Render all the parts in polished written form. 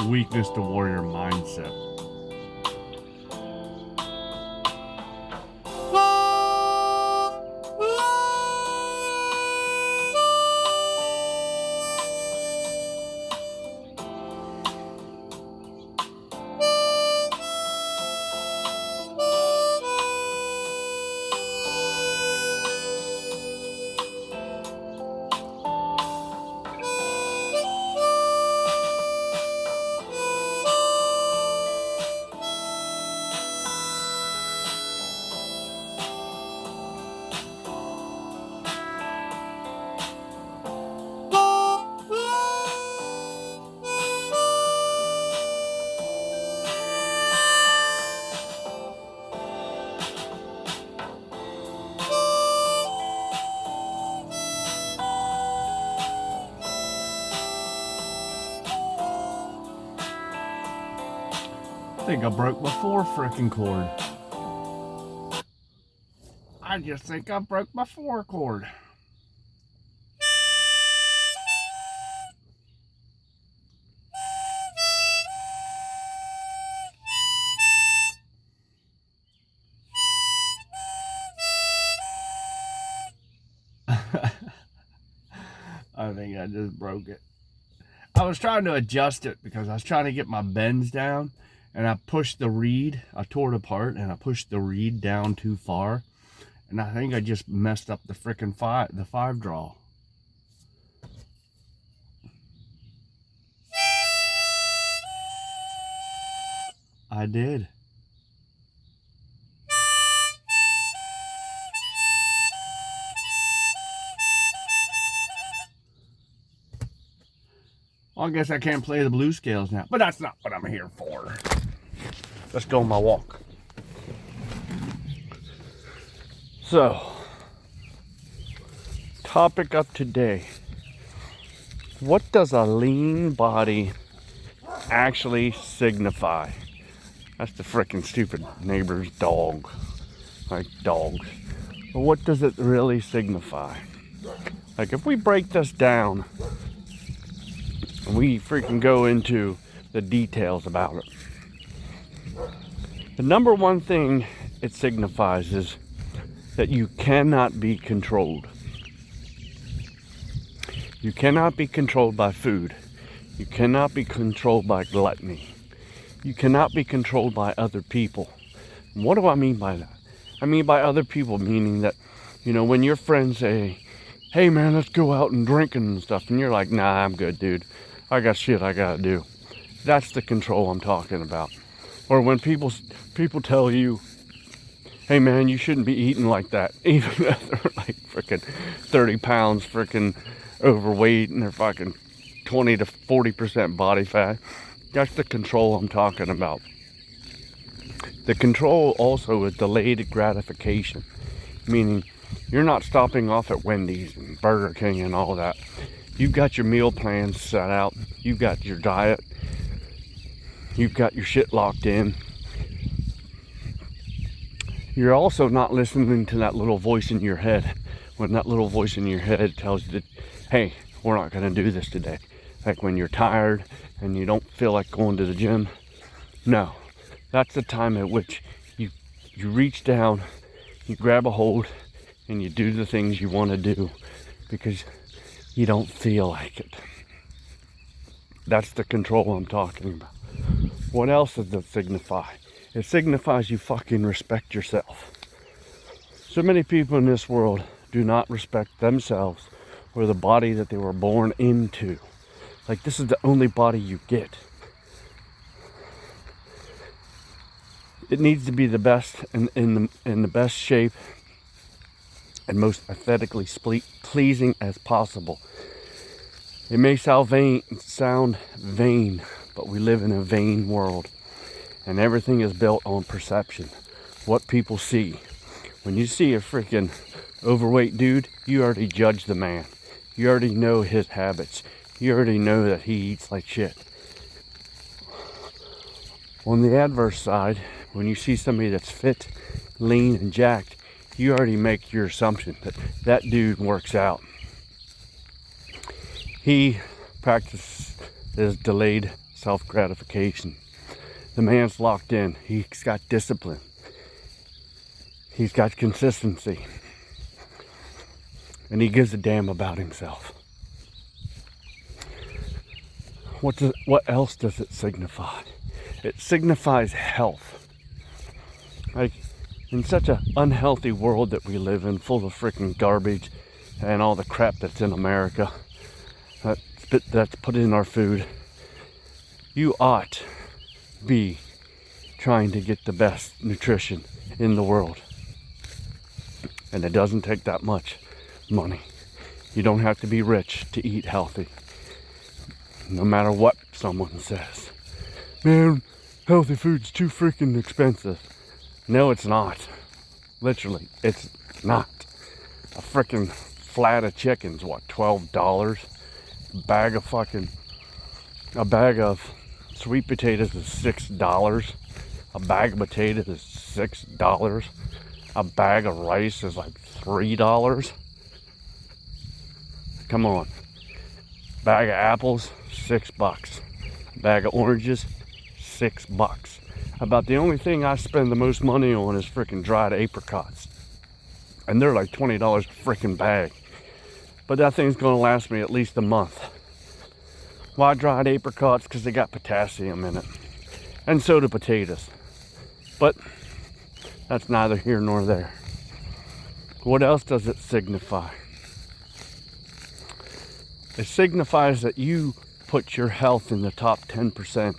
Weakness to warrior mindset. I think I broke my 4 frickin' chord. I just think I broke my 4 chord. I think I just broke it. I was trying to adjust it because I was trying to get my bends down, and I pushed the reed. I tore it apart and I pushed the reed down too far, and I think I just messed up the frickin' 5 draw. I did. Well, I guess I can't play the blues scales now, but that's not what I'm here for. Let's go on my walk. So, topic of today. What does a lean body actually signify? That's the frickin' stupid neighbor's dog. Like dogs. But what does it really signify? Like, if we break this down, we freaking go into the details about it. The number one thing it signifies is that you cannot be controlled. You cannot be controlled by food. You cannot be controlled by gluttony. You cannot be controlled by other people. What do I mean by that? I mean by other people meaning that, you know, when your friends say, hey man, let's go out and drink and stuff, and you're like, nah, I'm good, dude. I got shit I gotta do. That's the control I'm talking about. Or when people tell you, hey man, you shouldn't be eating like that, even if they're like freaking 30 pounds freaking overweight and they're fucking 20 to 40% body fat. That's the control I'm talking about. The control also is delayed gratification, meaning you're not stopping off at Wendy's and Burger King and all that. You've got your meal plans set out. You've got your diet. You've got your shit locked in. You're also not listening to that little voice in your head. When that little voice in your head tells you that, hey, we're not going to do this today. Like when you're tired and you don't feel like going to the gym. No, that's the time at which you reach down, you grab a hold, and you do the things you want to do because you don't feel like it. That's the control I'm talking about. What else does it signify? It signifies you fucking respect yourself. So many people in this world do not respect themselves or the body that they were born into. Like, this is the only body you get. It needs to be the best in the best shape and most aesthetically pleasing as possible. It may sound vain, but we live in a vain world, and everything is built on perception. What people see. When you see a freaking overweight dude, you already judge the man. You already know his habits. You already know that he eats like shit. On the adverse side, when you see somebody that's fit, lean, and jacked, you already make your assumption that that dude works out. He practices delayed self-gratification. The man's locked in. He's got discipline. He's got consistency. And he gives a damn about himself. What else does it signify? It signifies health. Like, in such an unhealthy world that we live in, full of freaking garbage and all the crap that's in America, that's put in our food, you ought be trying to get the best nutrition in the world. And it doesn't take that much money. You don't have to be rich to eat healthy. No matter what someone says. Man, healthy food's too freaking expensive. No, it's not. Literally, it's not. A freaking flat of chicken's what, $12? A bag of sweet potatoes is $6. A bag of potatoes is $6. A bag of rice is like $3. Come on. Bag of apples, $6. Bag of oranges, $6. About the only thing I spend the most money on is freaking dried apricots. And they're like $20 a freaking bag. But that thing's gonna last me at least a month. Why dried apricots? Because they got potassium in it. And so do potatoes. But that's neither here nor there. What else does it signify? It signifies that you put your health in the top 10%,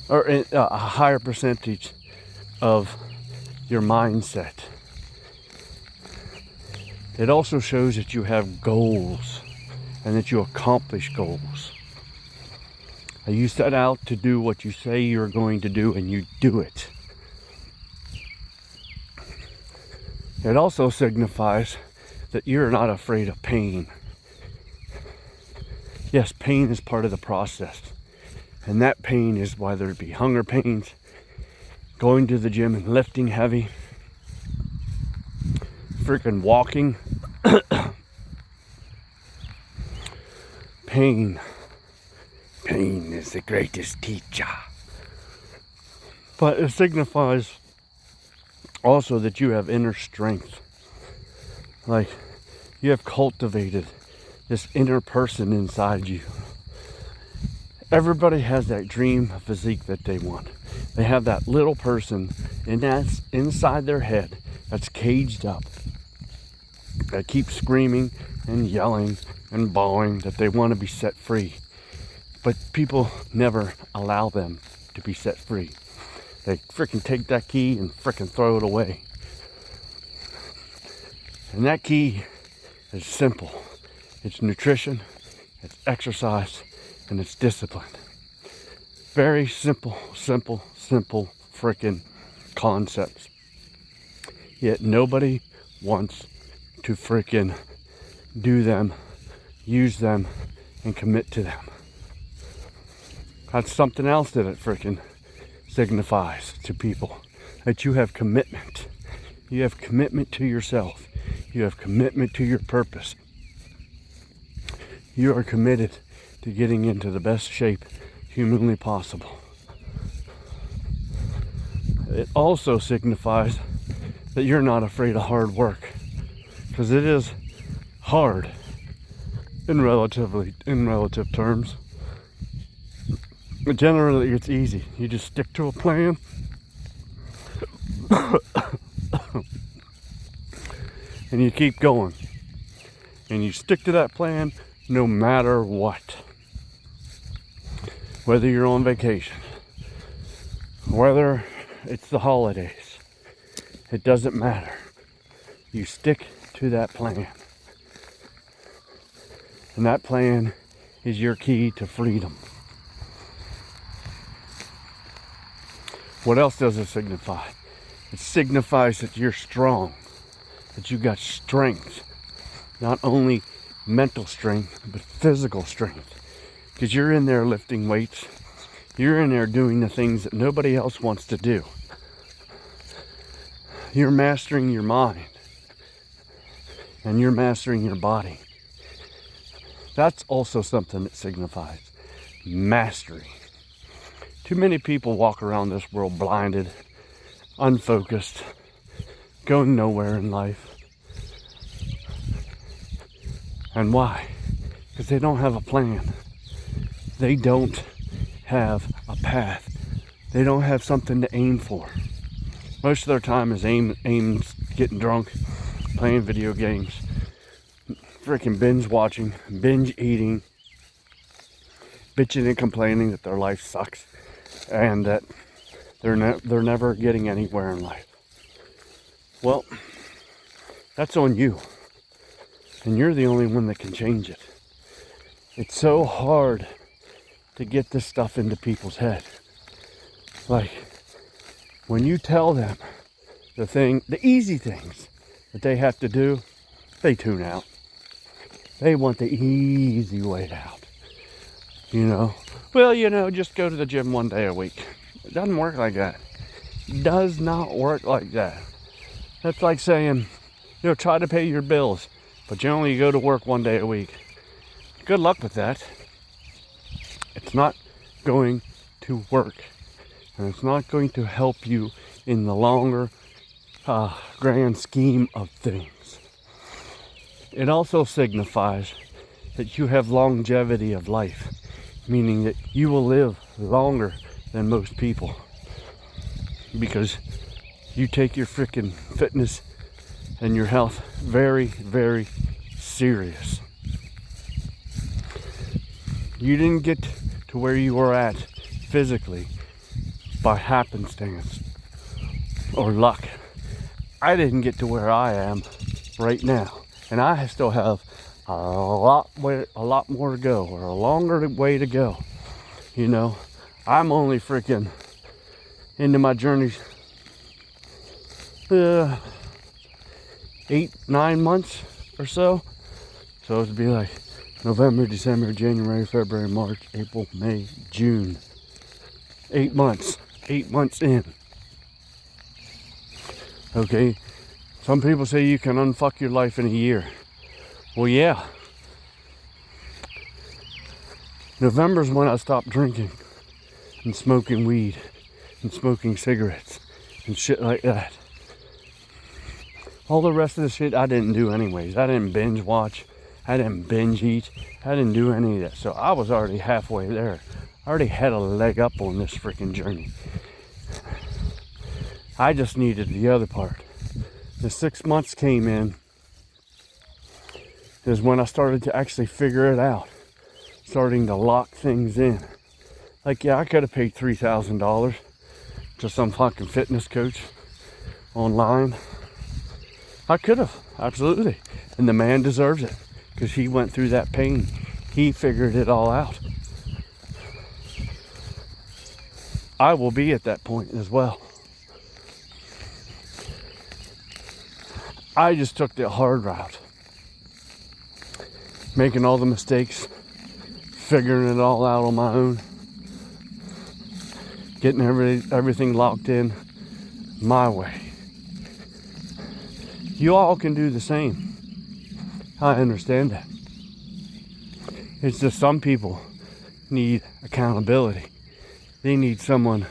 or in a higher percentage of your mindset. It also shows that you have goals and that you accomplish goals. You set out to do what you say you're going to do, and you do it. It also signifies that you're not afraid of pain. Yes, pain is part of the process. And that pain is whether it be hunger pains, going to the gym and lifting heavy, freaking walking. Pain is the greatest teacher. But it signifies also that you have inner strength. Like, you have cultivated this inner person inside you. Everybody has that dream physique that they want. They have that little person, and that's inside their head, that's caged up, that keeps screaming and yelling and bawling that they want to be set free. But people never allow them to be set free. They freaking take that key and freaking throw it away. And that key is simple. It's nutrition, it's exercise, and it's discipline. Very simple freaking concepts. Yet nobody wants to freaking do them, use them, and commit to them. That's something else that it freaking signifies to people. That you have commitment. You have commitment to yourself. You have commitment to your purpose. You are committed to getting into the best shape humanly possible. It also signifies that you're not afraid of hard work, because it is hard in relative terms. But generally it's easy. You just stick to a plan. And you keep going. And you stick to that plan no matter what. Whether you're on vacation, whether it's the holidays, it doesn't matter. You stick to that plan. And that plan is your key to freedom. What else does it signify? It signifies that you're strong, that you got strength, not only mental strength, but physical strength. Because you're in there lifting weights, you're in there doing the things that nobody else wants to do. You're mastering your mind, and you're mastering your body. That's also something that signifies mastery. Too many people walk around this world blinded, unfocused, going nowhere in life. And why? Because they don't have a plan. They don't have a path. They don't have something to aim for. Most of their time is aimed getting drunk, playing video games, freaking binge watching, binge eating, bitching and complaining that their life sucks and that they're never getting anywhere in life. Well, that's on you. And you're the only one that can change it. It's so hard to get this stuff into people's head. Like, when you tell them the easy things that they have to do, they tune out. They want the easy way out. You know? Well, just go to the gym 1 day a week. It doesn't work like that. It does not work like that. That's like saying, try to pay your bills, but you only go to work 1 day a week. Good luck with that. It's not going to work. And it's not going to help you in the longer, grand scheme of things. It also signifies that you have longevity of life, meaning that you will live longer than most people. Because you take your freaking fitness and your health very, very serious. You didn't get to where you were at physically by happenstance or luck. I didn't get to where I am right now, and I still have a lot more to go, or a longer way to go. I'm only freaking into my journey 8-9 months or so. So it'd be like November, December, January, February, March, April, May, June. 8 months. 8 months in. Okay. Some people say you can unfuck your life in a year. Well, yeah. November's when I stopped drinking and smoking weed and smoking cigarettes and shit like that. All the rest of the shit I didn't do anyways. I didn't binge watch. I didn't binge eat. I didn't do any of that. So I was already halfway there. I already had a leg up on this freaking journey. I just needed the other part. The 6 months came in is when I started to actually figure it out. Starting to lock things in. Like, yeah, I could have paid $3,000 to some fucking fitness coach online. I could have, absolutely. And the man deserves it because he went through that pain. He figured it all out. I will be at that point as well. I just took the hard route. Making all the mistakes, figuring it all out on my own, getting everything locked in my way. You all can do the same. I understand that. It's just some people need accountability. They need someone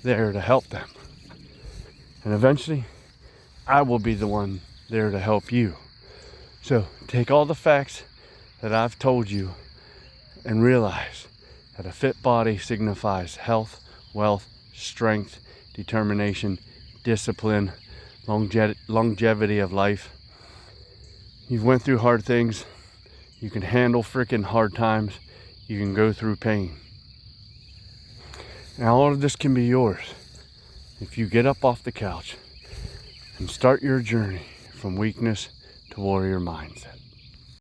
there to help them. And eventually, I will be the one there to help you. So take all the facts that I've told you and realize that a fit body signifies health, wealth, strength, determination, discipline, longevity of life. You've went through hard things. You can handle freaking hard times. You can go through pain. And all of this can be yours if you get up off the couch and start your journey from weakness to warrior mindset.